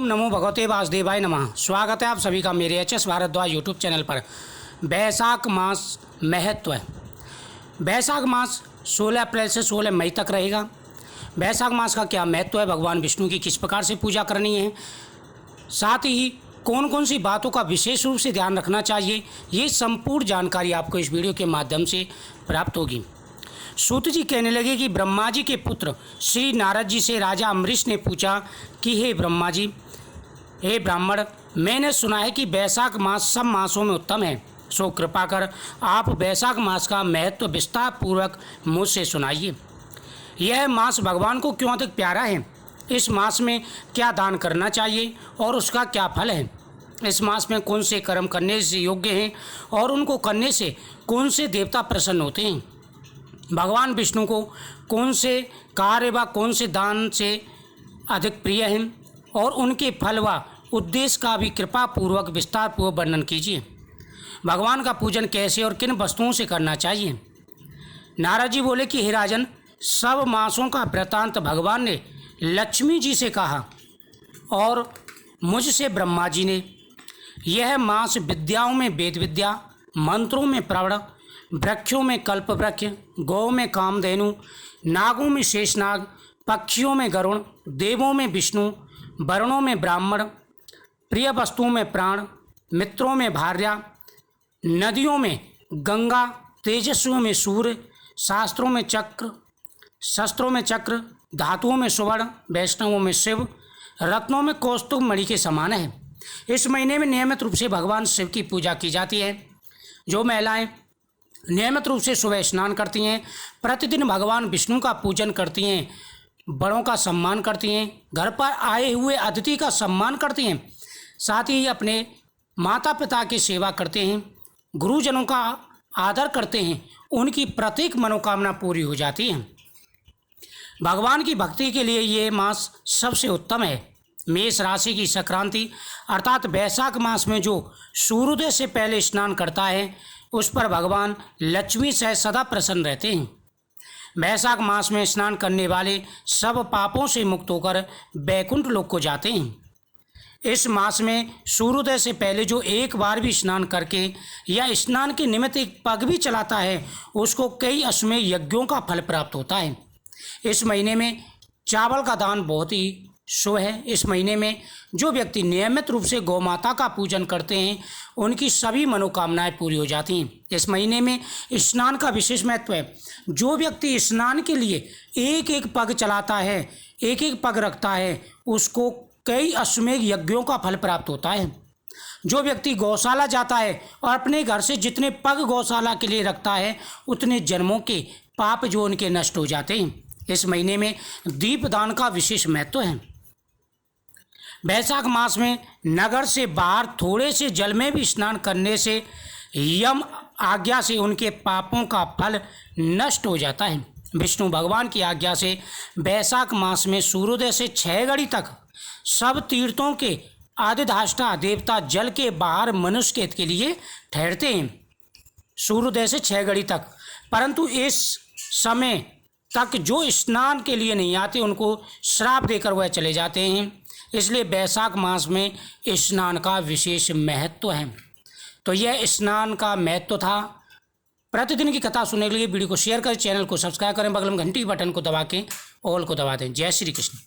ओम नमो भगवते वासुदेवाय नमः। स्वागत है आप सभी का मेरे H S Bhardwaj YouTube channel पर। बैसाख मास महत्व है। बैसाख मास 16 अप्रैल से 16 मई तक रहेगा। बैसाख मास का क्या महत्व है, भगवान विष्णु की किस प्रकार से पूजा करनी है, साथ ही कौन कौन सी बातों का विशेष रूप से ध्यान रखना चाहिए, ये संपूर्ण जानकारी आपको इस वीडियो के माध्यम से प्राप्त होगी। सूत जी कहने लगे कि ब्रह्मा जी के पुत्र श्री नारद जी से राजा अम्बरीश ने पूछा कि हे ब्रह्मा जी, हे ब्राह्मण, मैंने सुना है कि बैसाख मास सब मासों में उत्तम है, सो कृपा कर आप बैसाख मास का महत्व विस्तार पूर्वक मुझसे सुनाइए। यह मास भगवान को क्यों अधिक प्यारा है, इस मास में क्या दान करना चाहिए और उसका क्या फल है, इस मास में कौन से कर्म करने से योग्य हैं और उनको करने से कौन से देवता प्रसन्न होते हैं, भगवान विष्णु को कौन से कार्य व कौन से दान से अधिक प्रिय हैं और उनके फल व उद्देश्य का भी कृपा पूर्वक विस्तार पूर्वक वर्णन कीजिए। भगवान का पूजन कैसे और किन वस्तुओं से करना चाहिए। नारद जी बोले कि हे राजन, सब मासों का वृतांत भगवान ने लक्ष्मी जी से कहा और मुझसे ब्रह्मा जी ने। यह मास विद्याओं में वेद विद्या, मंत्रों में प्रवण, वृक्षों में कल्प वृक्ष, गौ में कामधेनु, नागों में शेषनाग, पक्षियों में गरुण, देवों में विष्णु, वर्णों में ब्राह्मण, प्रिय वस्तुओं में प्राण, मित्रों में भार्या, नदियों में गंगा, तेजस्वियों में सूर्य, शास्त्रों में चक्र, शस्त्रों में चक्र, धातुओं में सुवर्ण, वैष्णवों में शिव, रत्नों में कौस्तुभ मणि के समान है। इस महीने में नियमित रूप से भगवान शिव की पूजा की जाती है। जो महिलाएं नियमित रूप से सुबह स्नान करती हैं, प्रतिदिन भगवान विष्णु का पूजन करती हैं, बड़ों का सम्मान करती हैं, घर पर आए हुए अतिथि का सम्मान करती हैं, साथ ही अपने माता पिता की सेवा करते हैं, गुरुजनों का आदर करते हैं, उनकी प्रत्येक मनोकामना पूरी हो जाती है। भगवान की भक्ति के लिए ये मास सबसे उत्तम है। मेष राशि की संक्रांति अर्थात बैसाख मास में जो सूर्योदय से पहले स्नान करता है, उस पर भगवान लक्ष्मी से सदा प्रसन्न रहते हैं। बैसाख मास में स्नान करने वाले सब पापों से मुक्त होकर बैकुंठ लोक को जाते हैं। इस मास में सूर्योदय से पहले जो एक बार भी स्नान करके या स्नान के निमित्त एक पग भी चलाता है, उसको कई अश्वमेध यज्ञों का फल प्राप्त होता है। इस महीने में चावल का दान बहुत ही शुभ है। इस महीने में जो व्यक्ति नियमित रूप से गौ माता का पूजन करते हैं, उनकी सभी मनोकामनाएं पूरी हो जाती हैं। इस महीने में स्नान का विशेष महत्व है। जो व्यक्ति स्नान के लिए एक एक पग चलाता है, एक एक पग रखता है, उसको कई अश्वमेध यज्ञों का फल प्राप्त होता है। जो व्यक्ति गौशाला जाता है और अपने घर से जितने पग गौशाला के लिए रखता है, उतने जन्मों के पाप जो उनके नष्ट हो जाते हैं। इस महीने में दीपदान का विशेष महत्व है। बैसाख मास में नगर से बाहर थोड़े से जल में भी स्नान करने से यम आज्ञा से उनके पापों का फल नष्ट हो जाता है। विष्णु भगवान की आज्ञा से बैसाख मास में सूर्योदय से 6 घड़ी तक सब तीर्थों के अधिष्ठाता देवता जल के बाहर मनुष्य के हित के लिए ठहरते हैं, सूर्योदय से 6 घड़ी तक। परंतु इस समय तक जो स्नान के लिए नहीं आते, उनको श्राप देकर वह चले जाते हैं। इसलिए बैसाख मास में स्नान का विशेष महत्व है। तो यह स्नान का महत्व था। प्रतिदिन की कथा सुनने के लिए वीडियो को शेयर करें, चैनल को सब्सक्राइब करें, बगल में घंटी बटन को दबा के ऑल को दबा दें। जय श्री कृष्ण।